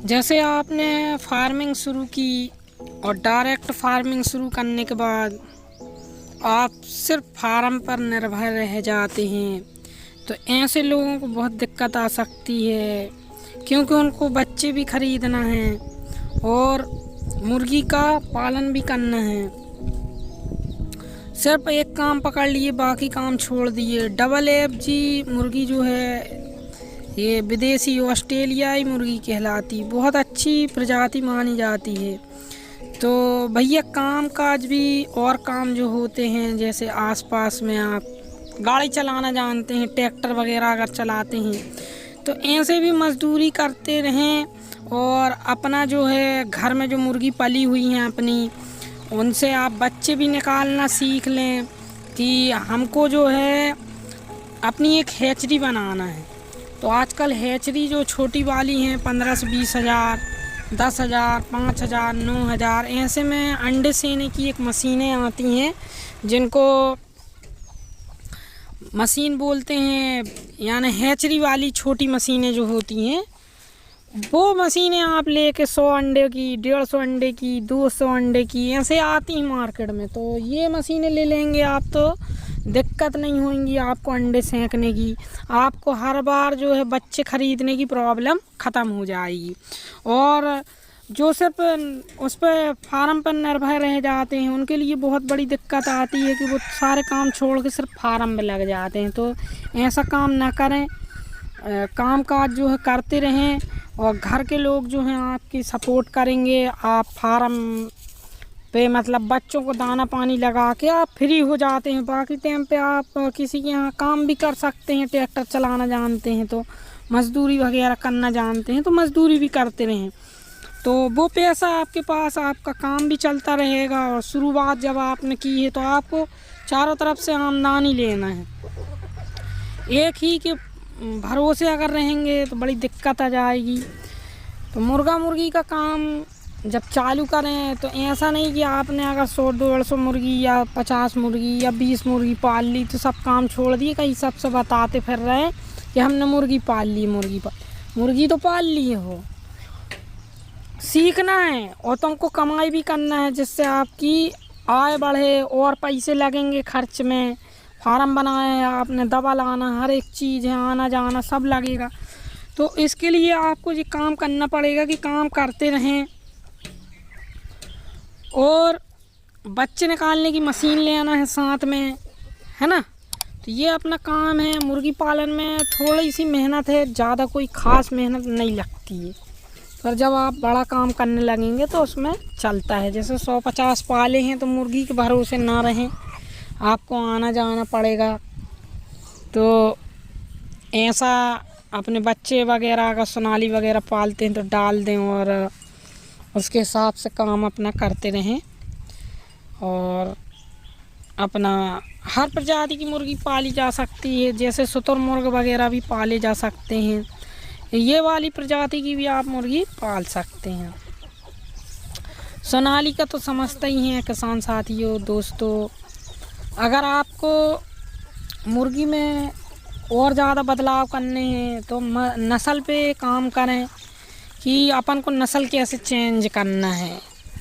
जैसे आपने फार्मिंग शुरू की और डायरेक्ट फार्मिंग शुरू करने के बाद आप सिर्फ फार्म पर निर्भर रह जाते हैं, तो ऐसे लोगों को बहुत दिक्कत आ सकती है, क्योंकि उनको बच्चे भी खरीदना है और मुर्गी का पालन भी करना है। सिर्फ एक काम पकड़ लिए, बाकी काम छोड़ दिए। डबल एफजी मुर्गी जो है ये विदेशी ऑस्ट्रेलियाई मुर्गी कहलाती, बहुत अच्छी प्रजाति मानी जाती है। तो भैया काम काज भी और काम जो होते हैं, जैसे आसपास में आप गाड़ी चलाना जानते हैं, ट्रैक्टर वगैरह अगर चलाते हैं, तो ऐसे भी मजदूरी करते रहें और अपना जो है घर में जो मुर्गी पली हुई हैं अपनी, उनसे आप बच्चे भी निकालना सीख लें कि हमको जो है अपनी एक हैचरी बनाना है। तो आजकल हैचरी जो छोटी वाली हैं 15 से 20 हज़ार, 10 हज़ार, 5 हज़ार, 9 हज़ार, ऐसे में अंडे सेने की एक मशीनें आती हैं जिनको मशीन बोलते हैं, यानी हैचरी वाली छोटी मशीनें जो होती हैं, वो मशीनें आप लेके 100 अंडे की, 150 अंडे की, 200 अंडे की ऐसे आती हैं मार्केट में। तो ये मशीनें ले लेंगे आप तो दिक्कत नहीं होंगी आपको अंडे सेंकने की। आपको हर बार जो है बच्चे ख़रीदने की प्रॉब्लम ख़त्म हो जाएगी। और जो सिर्फ उस पर फार्म पर निर्भर रह जाते हैं, उनके लिए बहुत बड़ी दिक्कत आती है कि वो सारे काम छोड़ के सिर्फ फार्म में लग जाते हैं। तो ऐसा काम ना करें, काम काज जो है करते रहें और घर के लोग जो हैं आपकी सपोर्ट करेंगे। आप फार्म पे मतलब बच्चों को दाना पानी लगा के आप फ्री हो जाते हैं। बाकी टाइम पे आप किसी के यहाँ काम भी कर सकते हैं, ट्रैक्टर चलाना जानते हैं तो मज़दूरी वगैरह करना जानते हैं तो मज़दूरी भी करते रहें, तो वो पैसा आपके पास, आपका काम भी चलता रहेगा। और शुरुआत जब आपने की है तो आपको चारों तरफ से आमदनी लेना है। एक ही के भरोसे अगर रहेंगे तो बड़ी दिक्कत आ जाएगी। तो मुर्गा मुर्गी का काम जब चालू करें तो ऐसा नहीं कि आपने अगर 100-150 मुर्गी या 50 मुर्गी या 20 मुर्गी पाल ली तो सब काम छोड़ दिए, कहीं सबसे बताते फिर रहे हैं कि हमने मुर्गी पाल ली। मुर्गी तो पाल ली हो, सीखना है और तुमको कमाई भी करना है जिससे आपकी आय बढ़े और पैसे लगेंगे खर्च में। फार्म बनाए हैं आपने, दवा लाना, हर एक चीज़ है, आना जाना सब लगेगा। तो इसके लिए आपको ये काम करना पड़ेगा कि काम करते रहें और बच्चे निकालने की मशीन ले आना है साथ में, है ना। तो ये अपना काम है। मुर्गी पालन में थोड़ी सी मेहनत है, ज़्यादा कोई ख़ास मेहनत नहीं लगती है, पर जब आप बड़ा काम करने लगेंगे तो उसमें चलता है। जैसे 100-50 पाले हैं तो मुर्गी के भरोसे ना रहें, आपको आना जाना पड़ेगा। तो ऐसा अपने बच्चे वगैरह अगर सोनाली वगैरह पालते हैं तो डाल दें और उसके हिसाब से काम अपना करते रहें। और अपना हर प्रजाति की मुर्गी पाली जा सकती है, जैसे शुतुरमुर्ग वगैरह भी पाले जा सकते हैं, ये वाली प्रजाति की भी आप मुर्गी पाल सकते हैं। सोनाली का तो समझते ही हैं किसान साथियों दोस्तों। अगर आपको मुर्गी में और ज़्यादा बदलाव करने हैं तो नस्ल पे काम करें कि अपन को नस्ल कैसे चेंज करना है।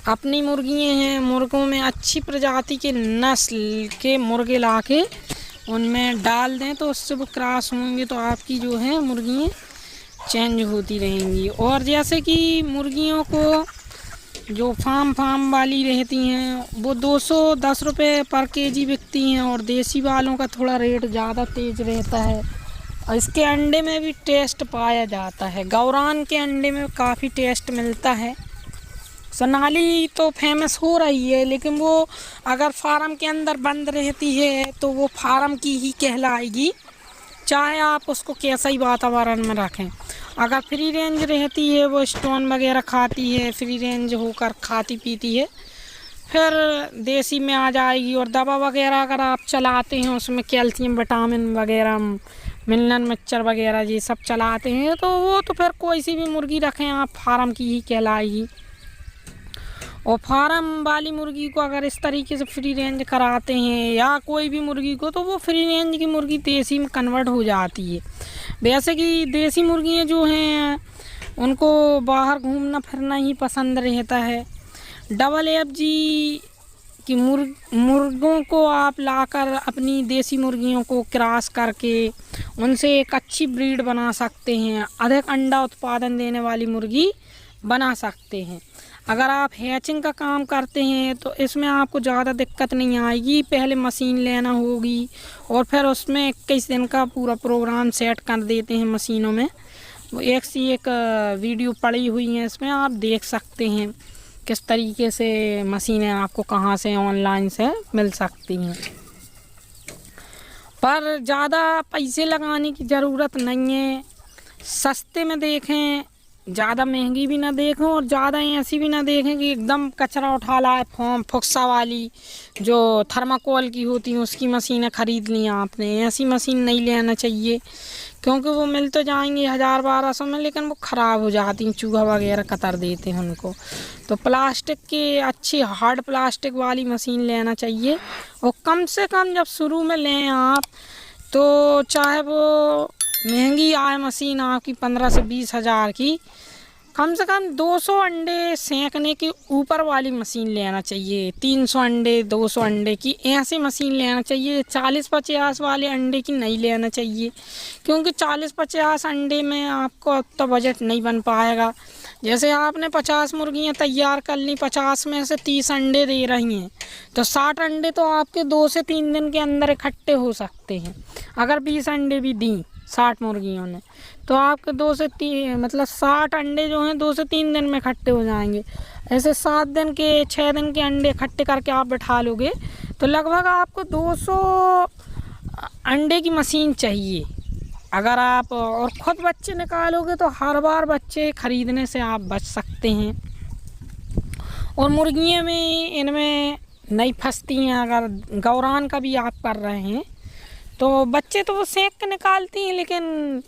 अपनी मुर्गियाँ हैं, मुर्गों में अच्छी प्रजाति के नस्ल के मुर्गे ला के उनमें डाल दें तो उससे वो क्रॉस होंगे तो आपकी जो है मुर्गियाँ चेंज होती रहेंगी। और जैसे कि मुर्गियों को जो फार्म वाली रहती हैं वो 210 रुपये पर केजी बिकती हैं और देसी वालों का थोड़ा रेट ज़्यादा तेज़ रहता है। और इसके अंडे में भी टेस्ट पाया जाता है, गौरान के अंडे में काफ़ी टेस्ट मिलता है। सोनाली तो फेमस हो रही है, लेकिन वो अगर फार्म के अंदर बंद रहती है तो वो फार्म की ही कहलाएगी, चाहे आप उसको कैसा ही वातावरण में रखें। अगर फ्री रेंज रहती है, वो स्टोन वगैरह खाती है, फ्री रेंज होकर खाती पीती है, फिर देसी में आ जाएगी। और दवा वगैरह अगर आप चलाते हैं उसमें कैल्शियम विटामिन वगैरह, मिनरल मिक्सचर वगैरह ये सब चलाते हैं तो वो तो फिर कोई सी भी मुर्गी रखें आप फार्म की ही कहलाएगी। और फार्म वाली मुर्गी को अगर इस तरीके से फ्री रेंज कराते हैं या कोई भी मुर्गी को, तो वो फ्री रेंज की मुर्गी देसी में कन्वर्ट हो जाती है। वैसे कि देसी मुर्गियाँ जो हैं उनको बाहर घूमना फिरना ही पसंद रहता है। डबल FG कि मुर्गों को आप लाकर अपनी देसी मुर्गियों को क्रॉस करके उनसे एक अच्छी ब्रीड बना सकते हैं, अधिक अंडा उत्पादन देने वाली मुर्गी बना सकते हैं। अगर आप हैचिंग का काम करते हैं तो इसमें आपको ज़्यादा दिक्कत नहीं आएगी। पहले मशीन लेना होगी और फिर उसमें 21 दिन का पूरा प्रोग्राम सेट कर देते हैं मशीनों में। वो एक सी एक वीडियो पड़ी हुई है, इसमें आप देख सकते हैं किस तरीके से मशीनें आपको कहाँ से ऑनलाइन से मिल सकती हैं। पर ज़्यादा पैसे लगाने की ज़रूरत नहीं है। सस्ते में देखें, ज़्यादा महंगी भी ना देखें और ज़्यादा ऐसी भी ना देखें कि एकदम कचरा उठा लाए फुक्सा वाली जो थर्माकोल की होती हैं उसकी मशीनें ख़रीद ली आपने। ऐसी मशीन नहीं लेना चाहिए, क्योंकि वो मिल तो जाएंगी 1000-1200 में, लेकिन वो ख़राब हो जाती हैं, चूहा वगैरह कतर देते हैं उनको। तो प्लास्टिक की अच्छी हार्ड प्लास्टिक वाली मशीन लेना चाहिए। और कम से कम जब शुरू में लें आप, तो चाहे वो महंगी आए मशीन आपकी 15 से 20 हज़ार की, कम से कम 200 अंडे सेंकने के ऊपर वाली मशीन लेना चाहिए। 300 अंडे 200 अंडे की ऐसी मशीन लेना चाहिए। 40-50 वाले अंडे की नहीं लेना चाहिए, क्योंकि 40-50 अंडे में आपको तो बजट नहीं बन पाएगा। जैसे आपने 50 मुर्गियां तैयार कर ली, 50 में से 30 अंडे दे रही हैं, तो 60 अंडे तो आपके 2 से 3 दिन के अंदर इकट्ठे हो सकते हैं। अगर 20 अंडे भी दी 60 मुर्गियों ने, तो आपके 2 से 3 मतलब 60 अंडे जो हैं 2 से 3 दिन में इकट्ठे हो जाएंगे। ऐसे 7 दिन के 6 दिन के अंडे इकट्ठे करके आप बैठा लोगे तो लगभग आपको 200 अंडे की मशीन चाहिए। अगर आप और ख़ुद बच्चे निकालोगे तो हर बार बच्चे ख़रीदने से आप बच सकते हैं। और मुर्गियाँ में इनमें नहीं फंसती हैं। अगर गौरान का भी आप कर रहे हैं तो बच्चे तो वो सेंक के निकालती हैं, लेकिन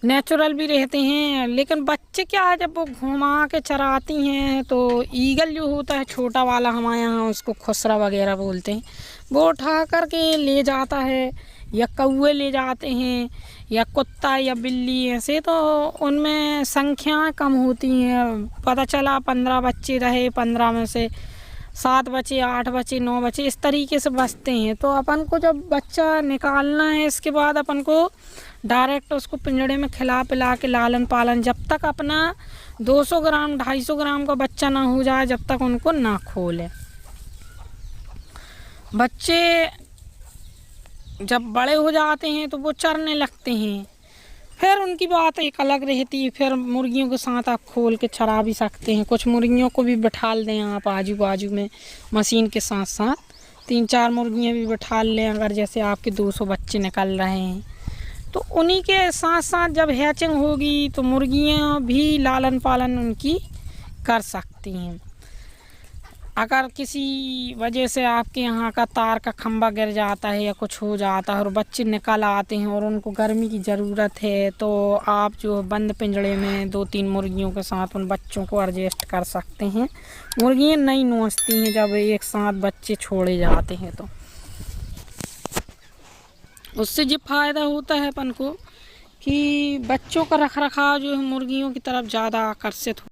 नेचुरल भी रहते हैं। लेकिन बच्चे क्या है, जब वो घुमा के चराती हैं तो ईगल जो होता है छोटा वाला, हमारे यहाँ उसको खुसरा वगैरह बोलते हैं, वो उठा करके ले जाता है, या कौवे ले जाते हैं, या कुत्ता या बिल्ली, ऐसे तो उनमें संख्याएं कम होती हैं। पता चला 15 बच्चे रहे, 15 में से 7 बचे, 8 बचे, 9 बचे, इस तरीके से बचते हैं। तो अपन को जब बच्चा निकालना है, इसके बाद अपन को डायरेक्ट उसको पिंजड़े में खिला पिला के लालन पालन, जब तक अपना 200 ग्राम 250 ग्राम का बच्चा ना हो जाए, जब तक उनको ना खोले। बच्चे जब बड़े हो जाते हैं तो वो चरने लगते हैं, फिर उनकी बात एक अलग रहती है। फिर मुर्गियों के साथ आप खोल के चरा भी सकते हैं। कुछ मुर्गियों को भी बैठा दें आप आजू बाजू में मशीन के साथ साथ, 3-4 मुर्गियाँ भी बैठा लें। अगर जैसे आपके 200 बच्चे निकल रहे हैं तो उन्हीं के साथ साथ जब हैचिंग होगी तो मुर्गियाँ भी लालन पालन उनकी कर सकती हैं। अगर किसी वजह से आपके यहाँ का तार का खंभा गिर जाता है या कुछ हो जाता है और बच्चे निकल आते हैं और उनको गर्मी की ज़रूरत है, तो आप जो बंद पिंजड़े में 2-3 मुर्गियों के साथ उन बच्चों को एडजस्ट कर सकते हैं। मुर्गियाँ नहीं नोचती हैं जब एक साथ बच्चे छोड़े जाते हैं, तो उससे ये फ़ायदा होता है अपन को कि बच्चों का रख रखाव जो है मुर्गियों की तरफ ज़्यादा आकर्षित हो।